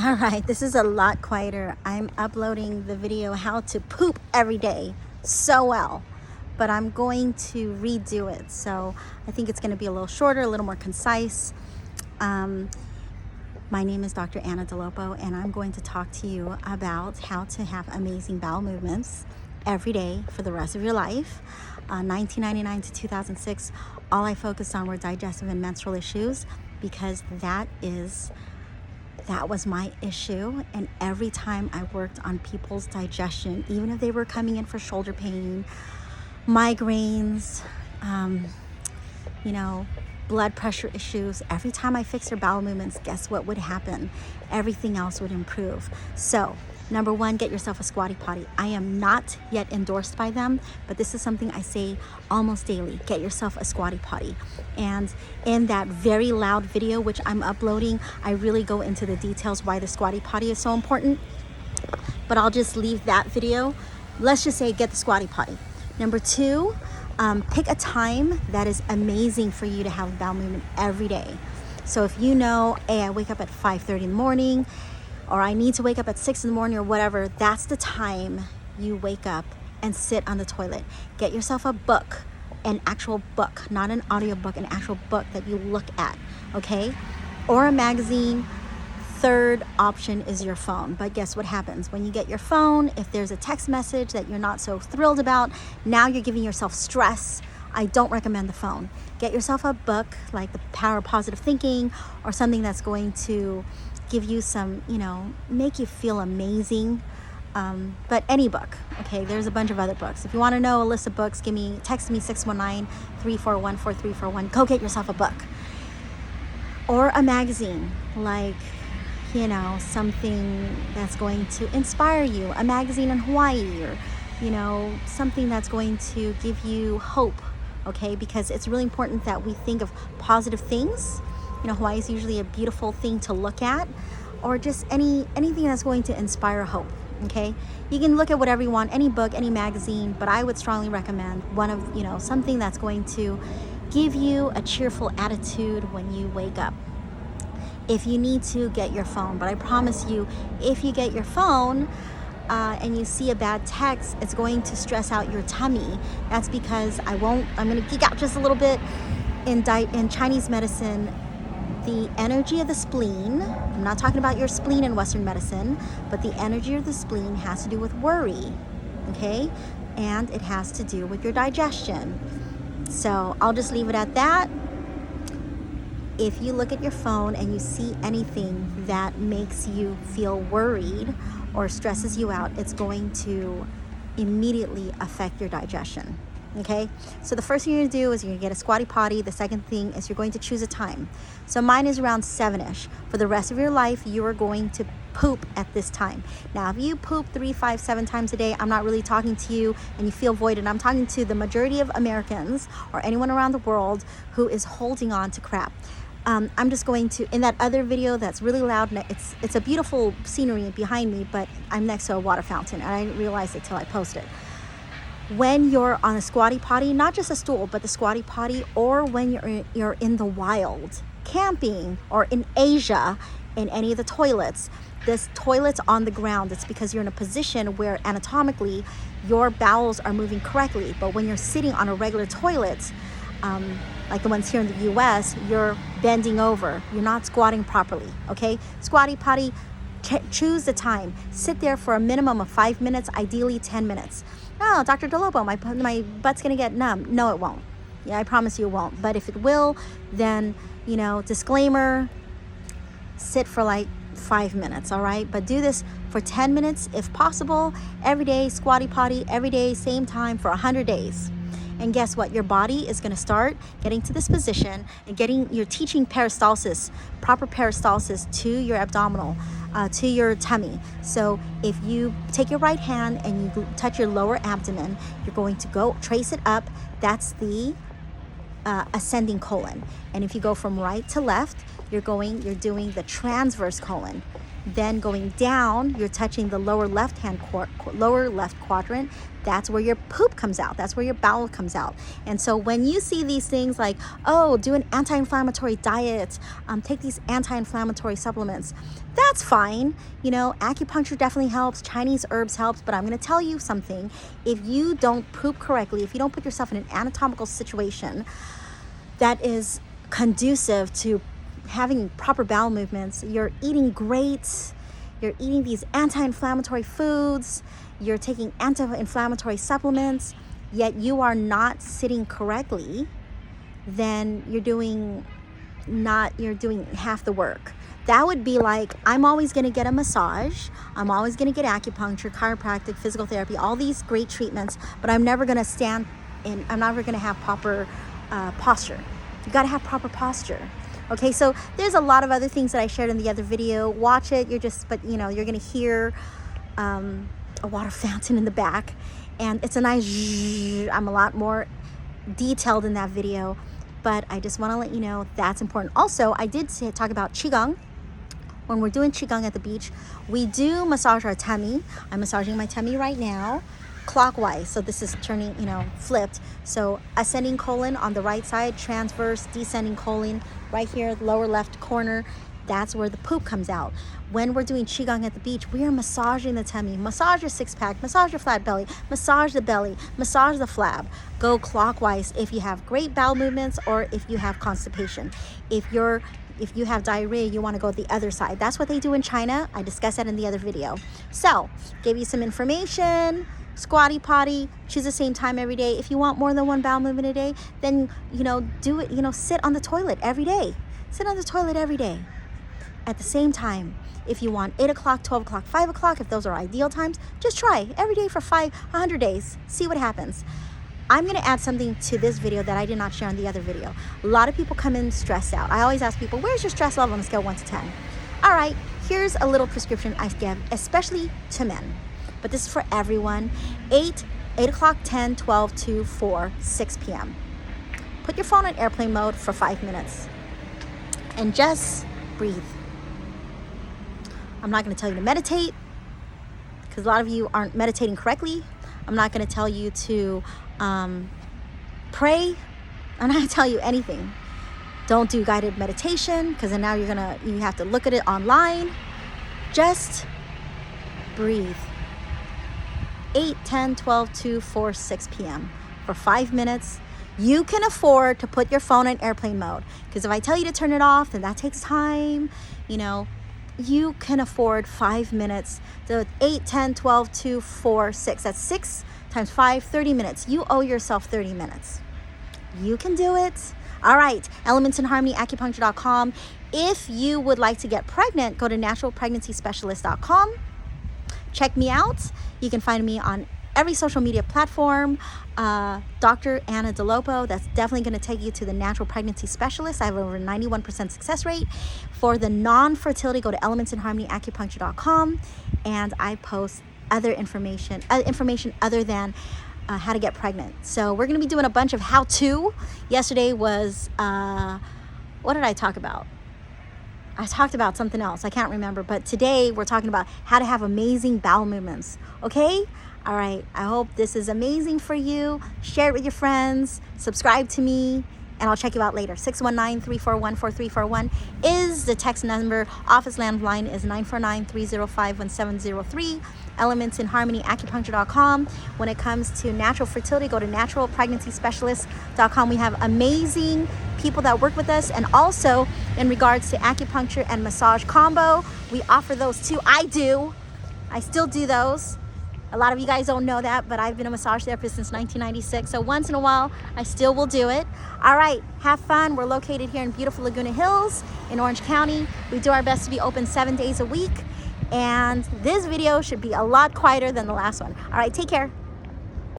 All right, this is a lot quieter. I'm uploading the video how to poop every day so well, but I'm going to redo it. So I think it's going to be a little shorter, a little more concise. My name is Dr. Anna DeLopo, and I'm going to talk to you about how to have amazing bowel movements every day for the rest of your life. 1999 to 2006, all I focused on were digestive and menstrual issues because that was my issue. And every time I worked on people's digestion, even if they were coming in for shoulder pain, migraines, blood pressure issues, every time I fixed their bowel movements, guess what would happen? Everything else would improve. So number one, get yourself a squatty potty. I am not yet endorsed by them, but this is something I say almost daily. Get yourself a squatty potty. And in that very loud video, which I'm uploading, I really go into the details why the squatty potty is so important, but I'll just leave that video. Let's just say get the squatty potty. Number two, pick a time that is amazing for you to have a bowel movement every day. So if you know, hey, I wake up at 5:30 in the morning, or I need to wake up at 6 in the morning or whatever, that's the time you wake up and sit on the toilet. Get yourself a book, an actual book, not an audio book, an actual book that you look at, okay? Or a magazine. Third option is your phone. But guess what happens? When you get your phone, if there's a text message that you're not so thrilled about, now you're giving yourself stress. I don't recommend the phone. Get yourself a book like The Power of Positive Thinking, or something that's going to give you some, make you feel amazing. But any book, okay? There's a bunch of other books. If you want to know a list of books, text me 619-341-4341. Go get yourself a book. Or a magazine, like, something that's going to inspire you, a magazine in Hawaii, or, something that's going to give you hope, okay? Because it's really important that we think of positive things. Hawaii is usually a beautiful thing to look at, or just anything that's going to inspire hope, okay? You can look at whatever you want, any book, any magazine, but I would strongly recommend something that's going to give you a cheerful attitude when you wake up. If you need to, get your phone. But I promise you, if you get your phone and you see a bad text, it's going to stress out your tummy. That's because I'm going to geek out just a little bit. In Chinese medicine, the energy of the spleen, I'm not talking about your spleen in Western medicine, but the energy of the spleen has to do with worry, okay? And it has to do with your digestion. So I'll just leave it at that. If you look at your phone and you see anything that makes you feel worried or stresses you out, it's going to immediately affect your digestion, okay? So the first thing you're gonna do is you're gonna get a squatty potty. The second thing is you're going to choose a time. So mine is around 7-ish. For the rest of your life, you are going to poop at this time. Now, if you poop 3, 5, 7 times a day, I'm not really talking to you and you feel voided. I'm talking to the majority of Americans or anyone around the world who is holding on to crap. I'm just going to, in that other video that's really loud, it's a beautiful scenery behind me, but I'm next to a water fountain and I didn't realize it till I posted. When you're on a squatty potty, not just a stool, but the squatty potty, or when you're in the wild, camping, or in Asia, in any of the toilets, this toilet's on the ground. It's because you're in a position where anatomically your bowels are moving correctly. But when you're sitting on a regular toilet, like the ones here in the US, you're bending over. You're not squatting properly, okay? Squatty potty, choose the time. Sit there for a minimum of 5 minutes, ideally 10 minutes. Oh, Dr. DeLopo, my butt's gonna get numb. No, it won't. Yeah, I promise you it won't. But if it will, then, disclaimer, sit for like 5 minutes, all right? But do this for 10 minutes if possible, every day, squatty potty, every day, same time for 100 days. And guess what? Your body is going to start getting to this position and you're teaching peristalsis, proper peristalsis to your abdominal, to your tummy. So if you take your right hand and you touch your lower abdomen, you're going to go trace it up. That's the ascending colon. And if you go from right to left, you're doing the transverse colon. Then going down, you're touching the lower left quadrant. That's where your poop comes out. That's where your bowel comes out. And so when you see these things like, oh, do an anti-inflammatory diet, take these anti-inflammatory supplements, that's fine. You know, acupuncture definitely helps. Chinese herbs helps. But I'm going to tell you something. If you don't poop correctly, if you don't put yourself in an anatomical situation that is conducive to having proper bowel movements, you're eating great, you're eating these anti-inflammatory foods, you're taking anti-inflammatory supplements, yet you are not sitting correctly, then you're doing half the work. That would be like, I'm always going to get a massage, I'm always going to get acupuncture, chiropractic, physical therapy, all these great treatments, but I'm never going to stand in, I'm never going to have proper posture. You got to have proper posture. Okay, so there's a lot of other things that I shared in the other video. Watch it. You're going to hear a water fountain in the back, and it's a nice zzzz. I'm a lot more detailed in that video, but I just want to let you know that's important. Also, I did talk about Qigong. When we're doing Qigong at the beach, we do massage our tummy. I'm massaging my tummy right now, clockwise. So this is turning, flipped. So ascending colon on the right side, transverse, descending colon right here, lower left corner. That's where the poop comes out. When we're doing Qigong at the beach, we are massaging the tummy. Massage your six-pack, massage your flat belly, massage the belly, massage the flab. Go clockwise if you have great bowel movements or if you have constipation. If you have diarrhea, you want to go the other side. That's what they do in China. I discussed that in the other video. So, gave you some information. Squatty potty, choose the same time every day. If you want more than one bowel movement a day, then, do it, sit on the toilet every day. Sit on the toilet every day at the same time. If you want 8 o'clock, 12 o'clock, 5 o'clock, if those are ideal times, just try every day for 100 days. See what happens. I'm going to add something to this video that I did not share in the other video. A lot of people come in stressed out. I always ask people, where's your stress level on a scale of 1 to 10? All right, here's a little prescription I give, especially to men. But this is for everyone. 8 o'clock, 10, 12, 2, 4, 6 p.m. Put your phone on airplane mode for 5 minutes and just breathe. I'm not going to tell you to meditate because a lot of you aren't meditating correctly. I'm not going to tell you to pray. I'm not going to tell you anything. Don't do guided meditation because then now you have to look at it online. Just breathe. 8, 10, 12, 2, 4, 6 p.m. for 5 minutes. You can afford to put your phone in airplane mode because if I tell you to turn it off, then that takes time. You can afford 5 minutes. So 8, 10, 12, 2, 4, 6. That's 6 times 5, 30 minutes. You owe yourself 30 minutes. You can do it. All right, elementsinharmonyacupuncture.com. If you would like to get pregnant, go to naturalpregnancyspecialist.com. Check me out. You can find me on every social media platform. Dr. Anna DeLopo, that's definitely going to take you to the natural pregnancy specialist. I have over 91% success rate. For the non-fertility, go to elementsinharmonyacupuncture.com, and I post other information other than how to get pregnant. So we're going to be doing a bunch of how-to. Yesterday was, what did I talk about? I talked about something else. I can't remember. But today we're talking about how to have amazing bowel movements. Okay? All right. I hope this is amazing for you. Share it with your friends. Subscribe to me. And I'll check you out later. 619-341-4341 is the text number. Office landline is 949-305-1703. elementsinharmonyacupuncture.com. When it comes to natural fertility, go to naturalpregnancyspecialist.com. We have amazing people that work with us. And also, in regards to acupuncture and massage combo, we offer those too. I still do those. A lot of you guys don't know that, but I've been a massage therapist since 1996. So once in a while, I still will do it. All right, have fun. We're located here in beautiful Laguna Hills in Orange County. We do our best to be open 7 days a week. And this video should be a lot quieter than the last one. All right, take care.